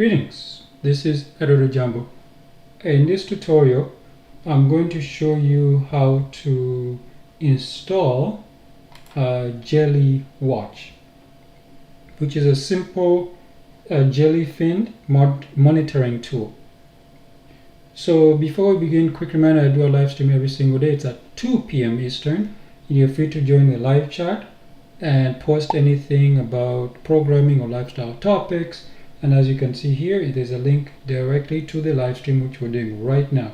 Greetings, this is Editor Jumbo. In this tutorial, I'm going to show you how to install JellyWatch, which is a simple Jellyfin monitoring tool. So before we begin, quick reminder, I do a live stream every single day. It's at 2 p.m. Eastern. You're free to join the live chat and post anything about programming or lifestyle topics. And as you can see here, there's a link directly to the live stream which we're doing right now.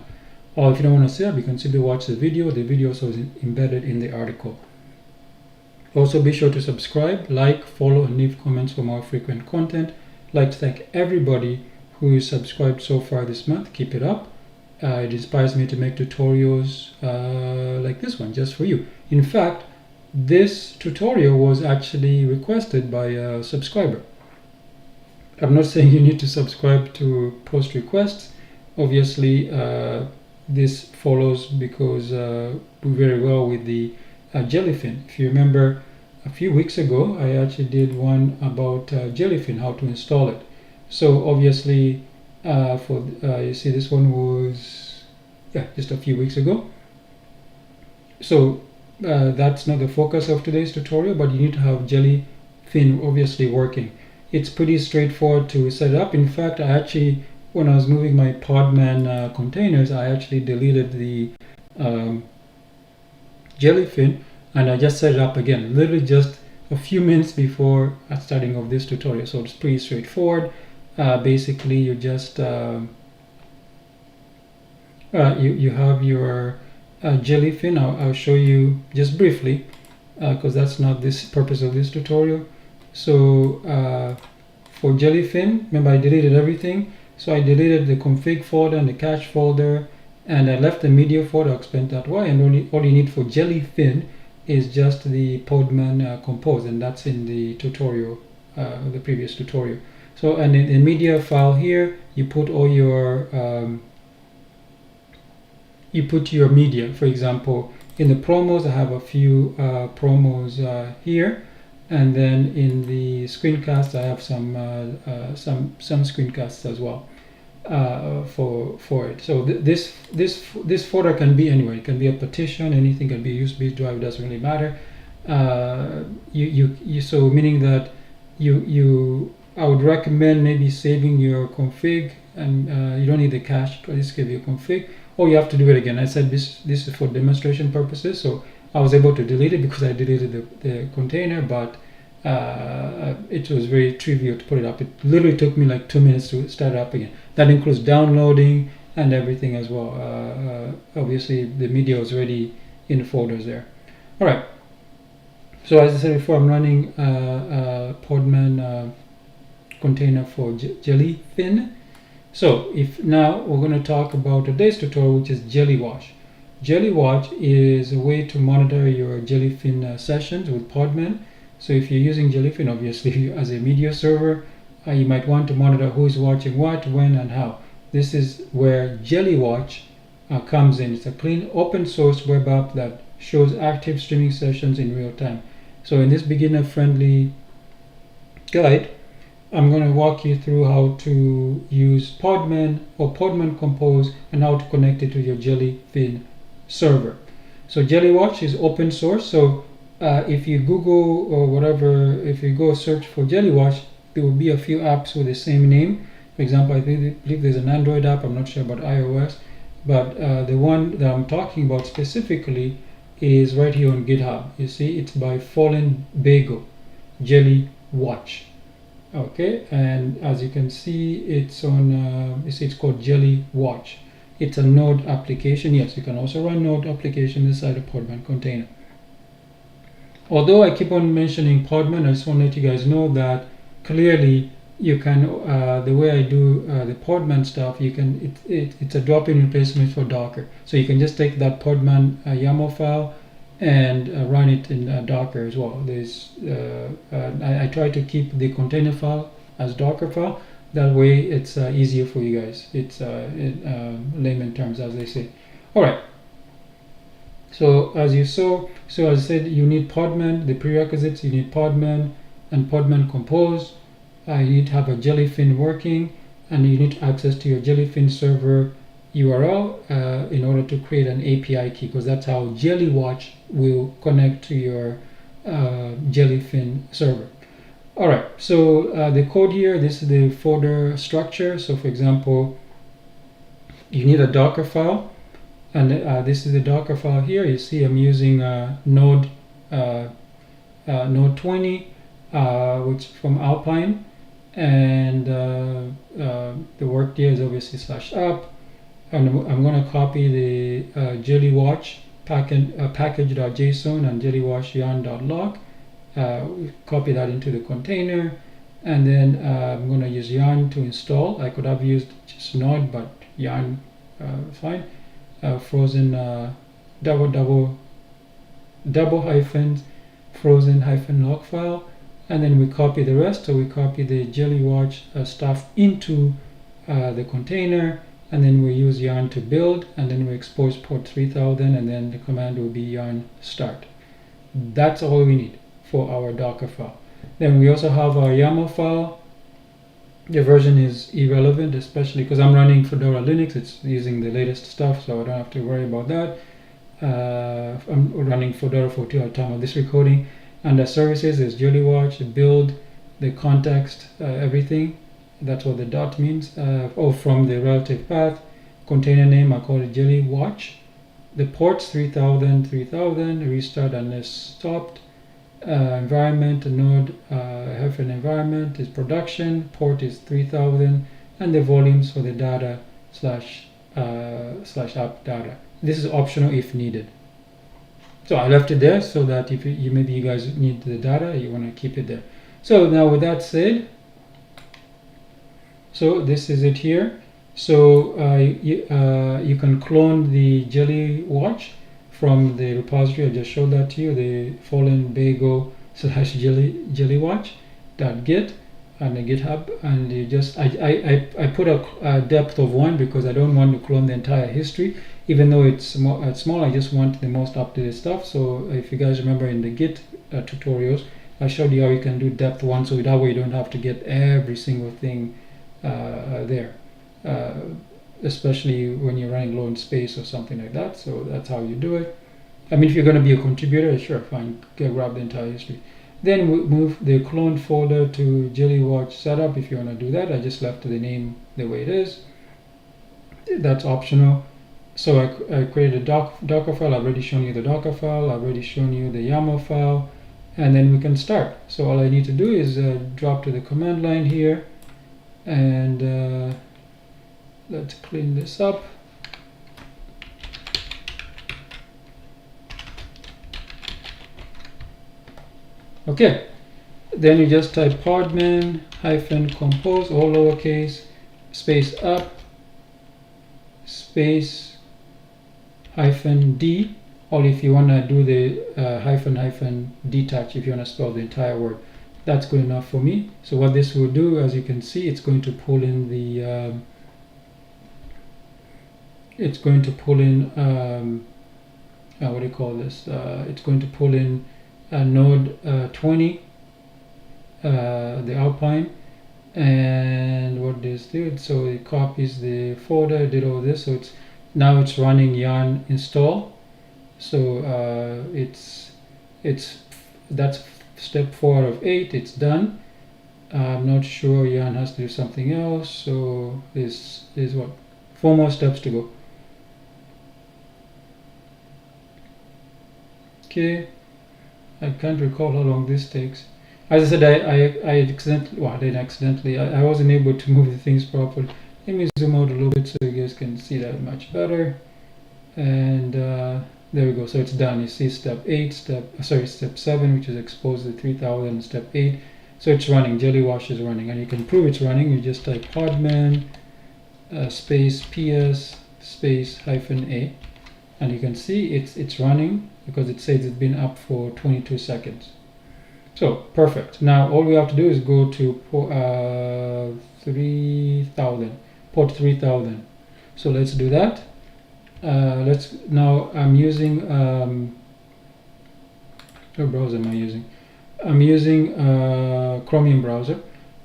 Or if you don't want to see it, you can simply watch the video. The video also is embedded in the article. Also, be sure to subscribe, like, follow, and leave comments for more frequent content. I'd like to thank everybody who is subscribed so far this month. Keep it up. It inspires me to make tutorials like this one just for you. In fact, this tutorial was actually requested by a subscriber. I'm not saying you need to subscribe to post requests. Obviously, this follows because we very well with the Jellyfin. If you remember, a few weeks ago, I actually did one about Jellyfin, how to install it. So obviously, you see this one was just a few weeks ago. So that's not the focus of today's tutorial, but you need to have Jellyfin obviously working. It's pretty straightforward to set up. In fact, I actually, when I was moving my Podman containers, I actually deleted the Jellyfin and I just set it up again, literally just a few minutes before starting of this tutorial. So it's pretty straightforward. Basically, you just you have your Jellyfin. I'll show you just briefly because that's not this purpose of this tutorial. So for Jellyfin, remember I deleted everything. So I deleted the config folder and the cache folder, and I left the media folder. I'll explain that why. And all you need for Jellyfin is just the Podman Compose, and that's in the tutorial, the previous tutorial. So, and in the media file here, you put all your media. For example, in the promos, I have a few promos here. And then in the screencast, I have some screencasts as well for it. So this folder can be anywhere. It can be a partition, anything can be a USB drive. Doesn't really matter. So meaning that I would recommend maybe saving your config, and you don't need the cache. This give you a config. Or you have to do it again. I said this is for demonstration purposes, so I was able to delete it because I deleted the container, but it was very trivial to put it up. It literally took me like 2 minutes to start it up again. That includes downloading and everything as well. Obviously, the media was already in the folders there. All right. So as I said before, I'm running Podman container for Jellyfin. So now we're going to talk about today's tutorial, which is JellyWatch. JellyWatch is a way to monitor your Jellyfin sessions with Podman. So if you're using Jellyfin, obviously as a media server, you might want to monitor who is watching what, when, and how. This is where JellyWatch comes in. It's a clean open source web app that shows active streaming sessions in real time. So in this beginner friendly guide, I'm going to walk you through how to use Podman or Podman Compose and how to connect it to your Jellyfin server. So JellyWatch is open source. So if you Google or whatever, if you go search for JellyWatch, there will be a few apps with the same name. For example, I believe there's an Android app. I'm not sure about iOS, but the one that I'm talking about specifically is right here on GitHub. You see, it's by Fallen Bagel, JellyWatch. Okay, and as you can see, it's on. You see, it's called JellyWatch. It's a Node application. Yes, you can also run Node application inside a Podman container. Although I keep on mentioning Podman, I just want to let you guys know that clearly you can, the way I do the Podman stuff, you can, it's a drop-in replacement for Docker. So you can just take that Podman YAML file and run it in Docker as well. There's, I try to keep the container file as Docker file. That way it's easier for you guys. It's in layman terms, as they say. All right. So as you saw, so as I said, you need Podman, the prerequisites, you need Podman and Podman Compose. You need to have a Jellyfin working. and you need access to your Jellyfin server URL in order to create an API key, because that's how JellyWatch will connect to your Jellyfin server. All right, so the code here, this is the folder structure. So for example, you need a Docker file, and this is the Docker file here. You see I'm using Node 20, which from Alpine, and the work there is obviously /app, and I'm going to copy the JellyWatch package.json and JellyWatch yarn.log. Copy that into the container, and then I'm going to use yarn to install. I could have used just Node, but yarn fine. Frozen double hyphens, frozen -log file, and then we copy the rest. So we copy the JellyWatch stuff into the container, and then we use yarn to build, and then we expose port 3000, and then the command will be yarn start. That's all we need for our Docker file. Then we also have our YAML file. The version is irrelevant, especially because I'm running Fedora Linux. It's using the latest stuff, so I don't have to worry about that. I'm running Fedora 42 at the time of this recording. Under services is JellyWatch, the build, the context, everything. That's what the dot means. From the relative path, container name, I call it JellyWatch. The ports 3000, restart unless stopped. Environment, node hyphen environment is production, port is 3000, and the volumes for the data /app data. This is optional if needed. So I left it there so that if you maybe you guys need the data, you want to keep it there. So now with that said, so this is it here. So you can clone the JellyWatch from the repository. I just showed that to you, the fallen bagel /JellyWatch.git and the GitHub, and you just I put a depth of 1 because I don't want to clone the entire history, even though it's small. I just want the most up-to-date stuff. So if you guys remember in the Git tutorials, I showed you how you can do depth 1, so that way you don't have to get every single thing there, especially when you're running low in space or something like that. So that's how you do it. I mean, if you're going to be a contributor, sure, fine, grab the entire history. Then we move the clone folder to JellyWatch setup. If you want to do that, I just left the name the way it is. That's optional. So I created a Docker file. I've already shown you the Docker file. I've already shown you the YAML file, and then we can start. So all I need to do is drop to the command line here, and let's clean this up. Okay, then you just type Podman -Compose, all lowercase, space up, space -d, or if you want to do the hyphen detach, if you want to spell the entire word, that's good enough for me. So what this will do, as you can see, it's going to pull in the what do you call this? It's going to pull in Node 20, the Alpine, and what this did, so it copies the folder, did all this, so now it's running yarn install. So that's step 4 out of 8. It's done. I'm not sure yarn has to do something else, so this is what 4 more steps to go. Okay, I can't recall how long this takes. As I said, I accidentally, well, I didn't accidentally, I wasn't able to move the things properly. Let me zoom out a little bit so you guys can see that much better. And there we go. So it's done. You see step 7, which is expose the 3000, step 8. So it's running. JellyWatch is running, and you can prove it's running. You just type Podman space ps space -a, and you can see it's running because it says it's been up for 22 seconds. So perfect. Now all we have to do is go to port 3000. So let's do that. Now I'm using what browser am I using? I'm using Chromium browser,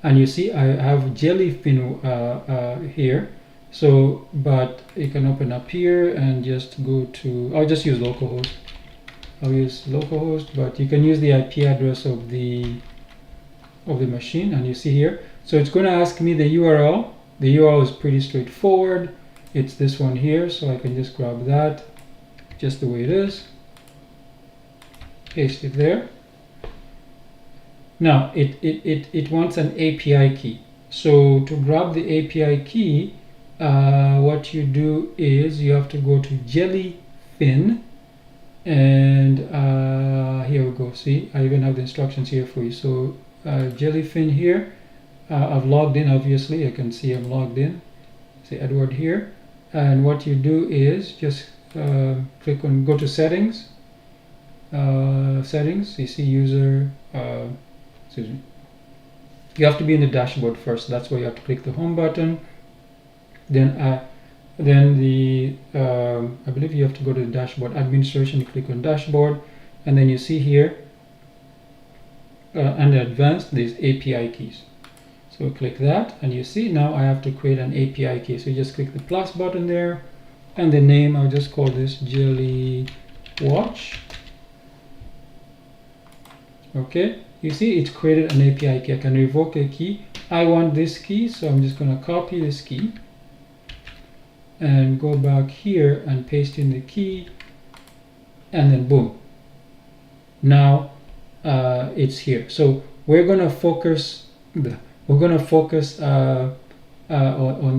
and you see I have Jellyfin here. So, but you can open up here and just go to, I'll just use localhost. I'll use localhost, but you can use the IP address of the machine, and you see here. So it's going to ask me the URL. The URL is pretty straightforward. It's this one here, so I can just grab that just the way it is, paste it there. Now it wants an API key. So to grab the API key, what you do is you have to go to Jellyfin, and here we go. See, I even have the instructions here for you. So Jellyfin here, I've logged in. Obviously, I can see I'm logged in. Say Edward here, and what you do is just click on, go to settings. Settings. You see user. Excuse me. You have to be in the dashboard first. That's why you have to click the home button. Then the I believe you have to go to the dashboard administration. You click on dashboard, and then you see here under advanced there's API keys. So click that, and you see now I have to create an API key. So you just click the plus button there, and the name, I'll just call this JellyWatch. Okay, you see it's created an API key. I can revoke a key. I want this key, so I'm just going to copy this key and go back here and paste in the key, and then boom, now it's here. So we're going to focus on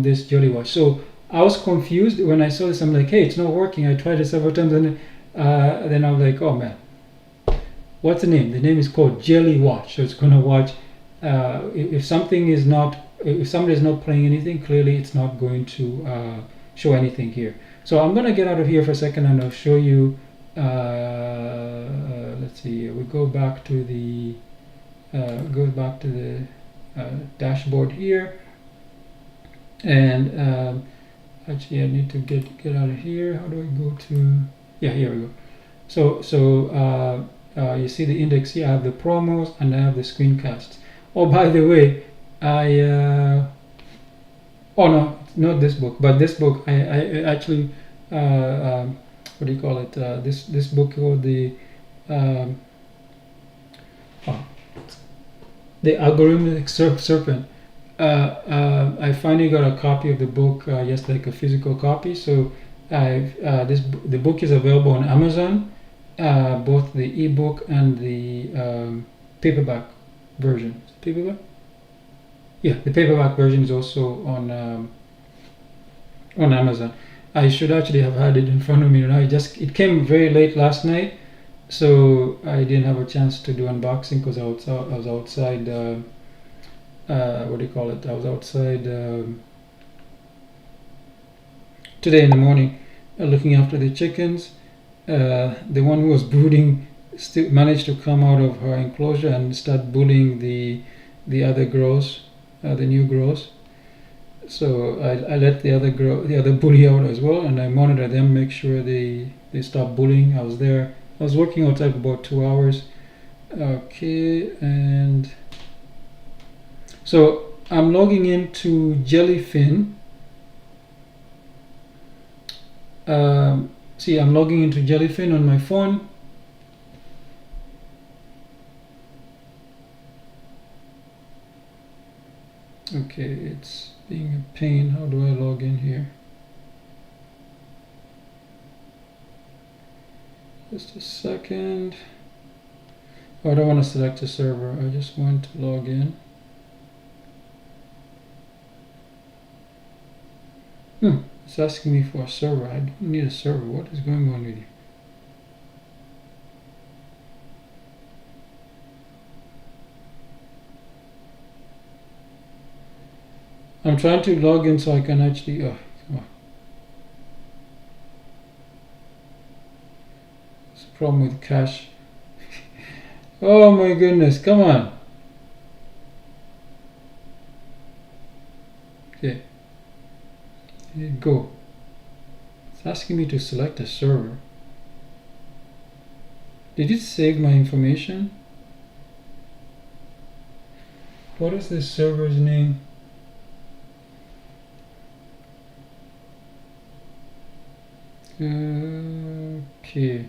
this JellyWatch. So I was confused when I saw this. I'm like, hey, it's not working. I tried it several times, and then I was like, oh man, what's the name? The name is called JellyWatch. So it's going to watch if something is not, if somebody is not playing anything, clearly it's not going to show anything here. So I'm going to get out of here for a second, and I'll show you. Let's see. We go back to the dashboard here, and actually I need to get out of here. How do I go to? Yeah, here we go. So you see the index here. I have the promos and I have the screencasts. Oh, by the way, oh no, not this book, but this book I actually what do you call it? This book called the Algorithmic Serpent. I finally got a copy of the book, just like a physical copy. So the book is available on Amazon, both the ebook and the paperback version. Paperback? Yeah, the paperback version is also on Amazon. I should actually have had it in front of me. You know, it came very late last night, so I didn't have a chance to do unboxing because I was outside. What do you call it? I was outside today in the morning, looking after the chickens. The one who was brooding still managed to come out of her enclosure and start bullying the other grows, the new grows. So I let the other bully out as well, and I monitor them, make sure they stop bullying. I was there. I was working outside for about 2 hours. Okay, and so I'm logging into Jellyfin. See, I'm logging into Jellyfin on my phone. Okay, it's being a pain. How do I log in here? Just a second. Oh, I don't want to select a server. I just want to log in. It's asking me for a server. I don't need a server. What is going on with you? I'm trying to log in so I can actually. Oh, come on. There's a problem with cache. Oh my goodness! Come on. Okay. There you go. It's asking me to select a server. Did it save my information? What is this server's name? Okay.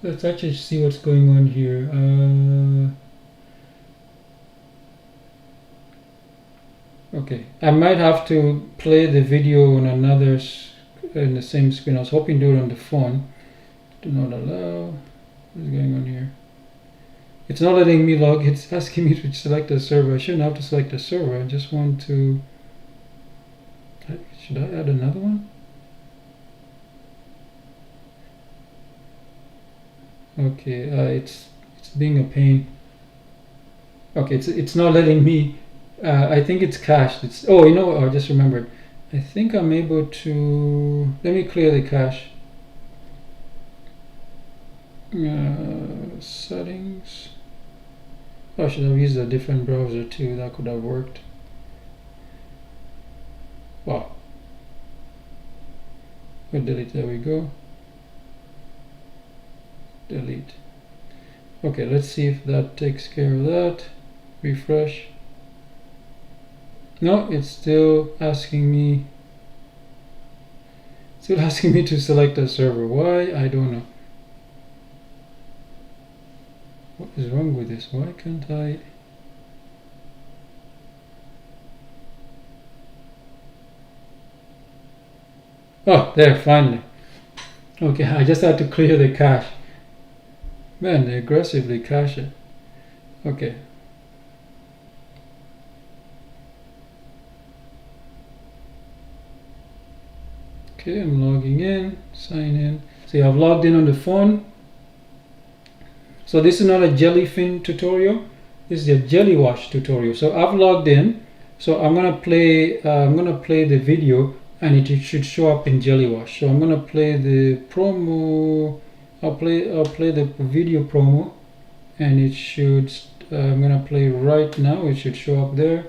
Let's actually see what's going on here. Okay, I might have to play the video on another in the same screen. I was hoping to do it on the phone. Do not allow. What's going on here? It's not letting me log. It's asking me to select a server. I shouldn't have to select a server. I just want to. Should I add another one? Okay, it's being a pain. Okay, it's not letting me. I think it's cached. Oh, you know what? I just remembered. I think I'm able to. Let me clear the cache. Settings. Oh, I should have used a different browser too. That could have worked. Wow. We'll delete. There we go. Delete. Okay, let's see if that takes care of that. Refresh. No, it's still asking me. Still asking me to select a server. Why? I don't know. What is wrong with this? Why can't I? Oh, there, finally. Okay, I just had to clear the cache. Man, they aggressively cache it. Okay. Okay, I'm logging in, sign in. So I've logged in on the phone. So this is not a Jellyfin tutorial. This is a JellyWatch tutorial. So I've logged in. So I'm gonna play the video, and it should show up in JellyWatch. So I'm gonna play the promo. I'll play the video promo, and it should. I'm gonna play right now. It should show up there.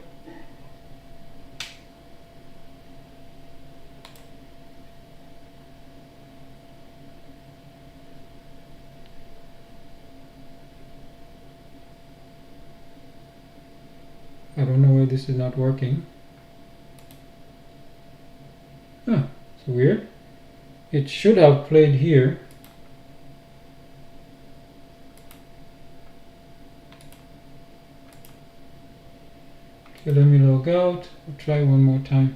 I don't know why this is not working. Huh, it's weird. It should have played here. Okay, let me log out. I'll try one more time.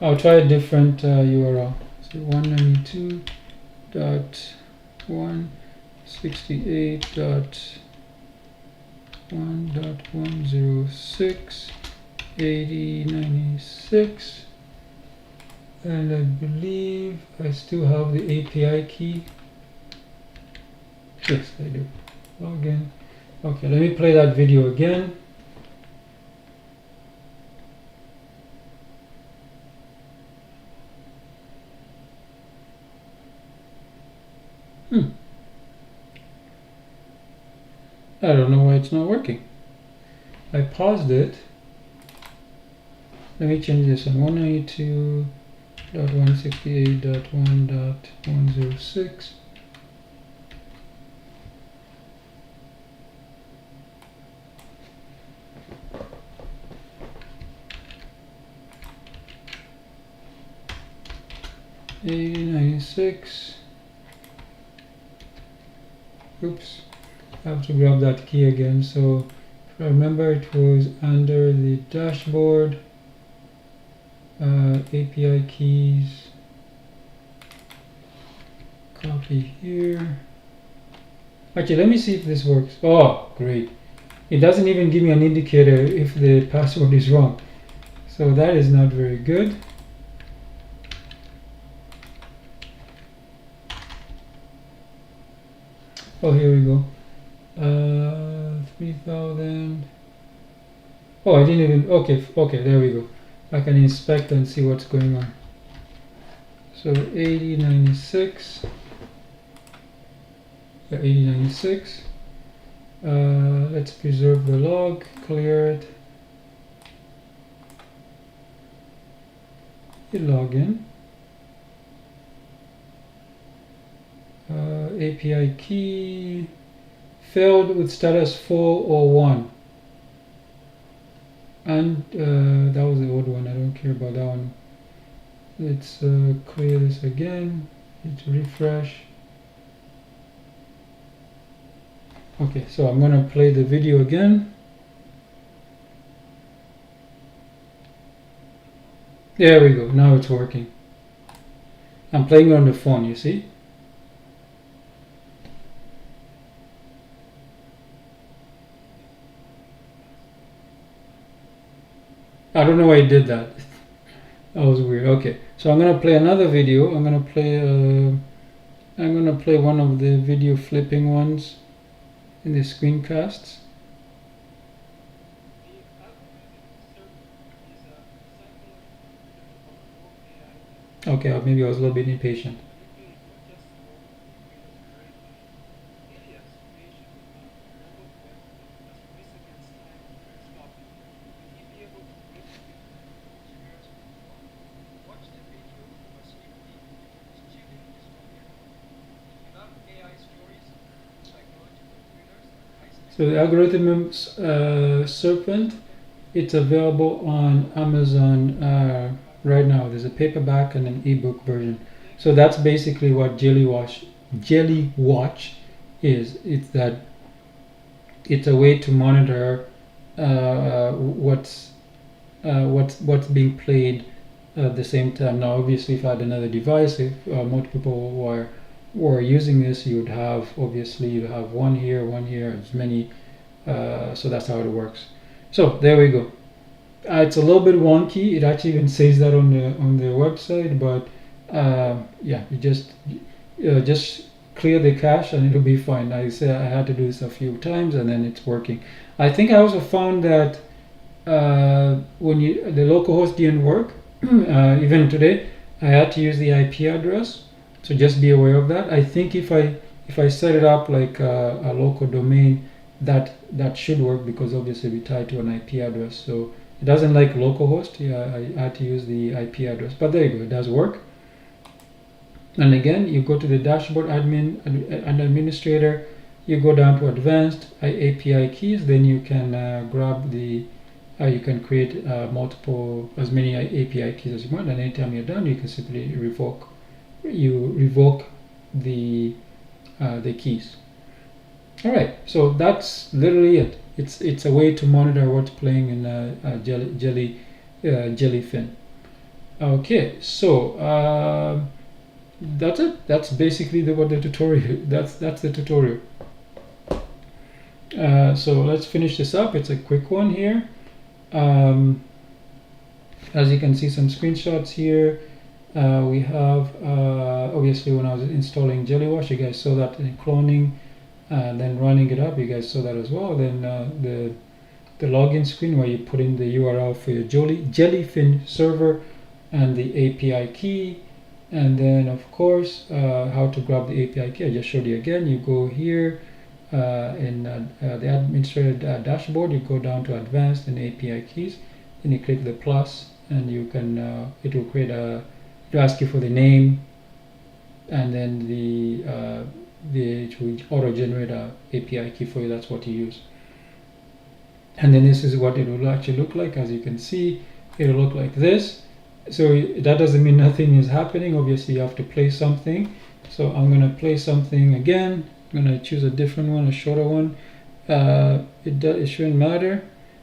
I'll try a different URL. So 192.168.1.106.8096, and I believe I still have the API key. Yes, I do. Log in. Okay, let me play that video again. I don't know why it's not working. I paused it. Let me change this on 192.168.1.106. $80.96. Oops, I have to grab that key again. So if I remember, it was under the dashboard, API keys, copy here. Actually, let me see if this works. Oh, great. It doesn't even give me an indicator if the password is wrong. So that is not very good. Oh, here we go. 3000. Oh, I didn't even. Okay, there we go. I can inspect and see what's going on. So 8096. Yeah, 8096. Let's preserve the log, clear it. Hit login. API key failed with status 4 or 1. And that was the old one. I don't care about that one. Let's clear this again. Let's refresh. Okay, so I'm gonna play the video again. There we go. Now it's working. I'm playing it on the phone, you see? I don't know why I did that. That was weird. Okay, so I'm gonna play another video. I'm gonna play one of the video flipping ones in the screencasts. Okay, maybe I was a little bit impatient. So the algorithm Serpent, it's available on Amazon right now. There's a paperback and an ebook version. So that's basically what JellyWatch is. It's a way to monitor what's being played at the same time. Now, obviously, if I had another device, if multiple people were using this, you'd have one here, as many. So that's how it works. So there we go. It's a little bit wonky. It actually even says that on the website, but yeah, you just clear the cache and it'll be fine. I said I had to do this a few times and then it's working. I think I also found that when the localhost didn't work, even today, I had to use the IP address. So just be aware of that. I think if I set it up like a local domain, that should work, because obviously we tie to an IP address. So it doesn't like localhost. Yeah, I had to use the IP address, but there you go. It does work. And again, you go to the dashboard admin and administrator. You go down to advanced API keys. Then you can grab the. You can create as many API keys as you want. And anytime you're done, you can simply revoke the keys. All right, so that's literally it. It's a way to monitor what's playing in Jellyfin. Okay, so that's it. That's basically what the tutorial. That's the tutorial. So let's finish this up. It's a quick one here. As you can see, some screenshots here. We have obviously when I was installing JellyWatch, you guys saw that in cloning. Then running it up, you guys saw that as well. Then the login screen where you put in the URL for your Jellyfin server and the API key, and then of course how to grab the API key. I just showed you again. You go here in the administrator dashboard. You go down to advanced and API keys, and you click the plus, and you can it will create to ask you for the name, and then it will auto-generate a API key for you. That's what you use. And then this is what it will actually look like. As you can see, it will look like this. So that doesn't mean nothing is happening. Obviously, you have to play something. So I'm going to play something again. I'm going to choose a different one, a shorter one. It shouldn't matter.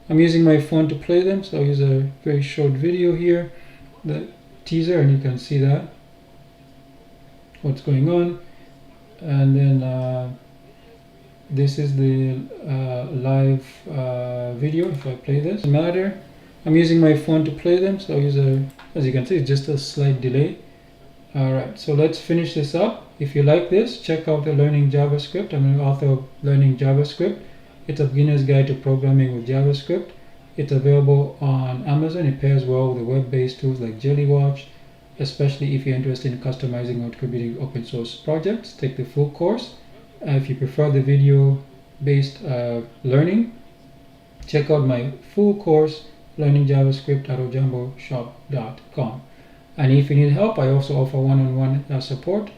I'm using my phone to play them, so I'll use a very short video here, the teaser, and you can see that what's going on. And then this is the live video. If I play this, doesn't matter. I'm using my phone to play them, so I'll use as you can see, it's just a slight delay. Alright, so let's finish this up. If you like this, check out the Learning JavaScript. I'm an author of Learning JavaScript. It's a beginner's guide to programming with JavaScript. It's available on Amazon. It pairs well with the web-based tools like JellyWatch, especially if you're interested in customizing or contributing open source projects. Take the full course. If you prefer the video-based learning, check out my full course, Learning JavaScript at ojamboshop.com. And if you need help, I also offer one-on-one support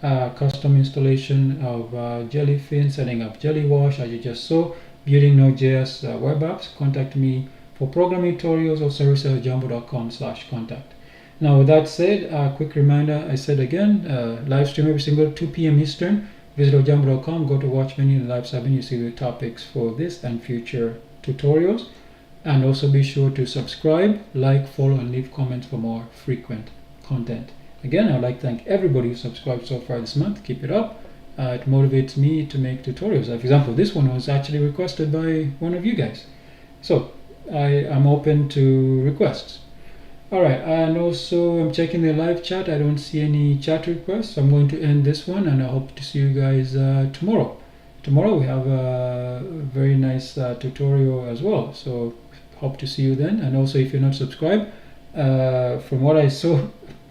custom installation of Jellyfin, setting up JellyWatch as you just saw, building Node.js web apps, contact me for programming tutorials or services at jambo.com/contact. Now with that said, quick reminder, I said again, live stream every single 2 p.m. Eastern. Visit jambo.com, go to watch menu in the live sub, and you see the topics for this and future tutorials. And also be sure to subscribe, like, follow, and leave comments for more frequent content. Again, I'd like to thank everybody who subscribed so far this month. Keep it up. It motivates me to make tutorials. For example, this one was actually requested by one of you guys. So I am open to requests. Alright, and also I'm checking the live chat. I don't see any chat requests. I'm going to end this one, and I hope to see you guys tomorrow. Tomorrow we have a very nice tutorial as well. So hope to see you then. And also, if you're not subscribed, from what I saw,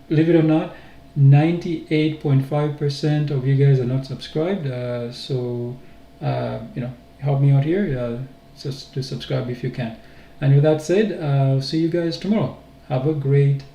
believe it or not, 98.5% of you guys are not subscribed. So help me out here. Just to subscribe if you can. And with that said, I'll see you guys tomorrow. Have a great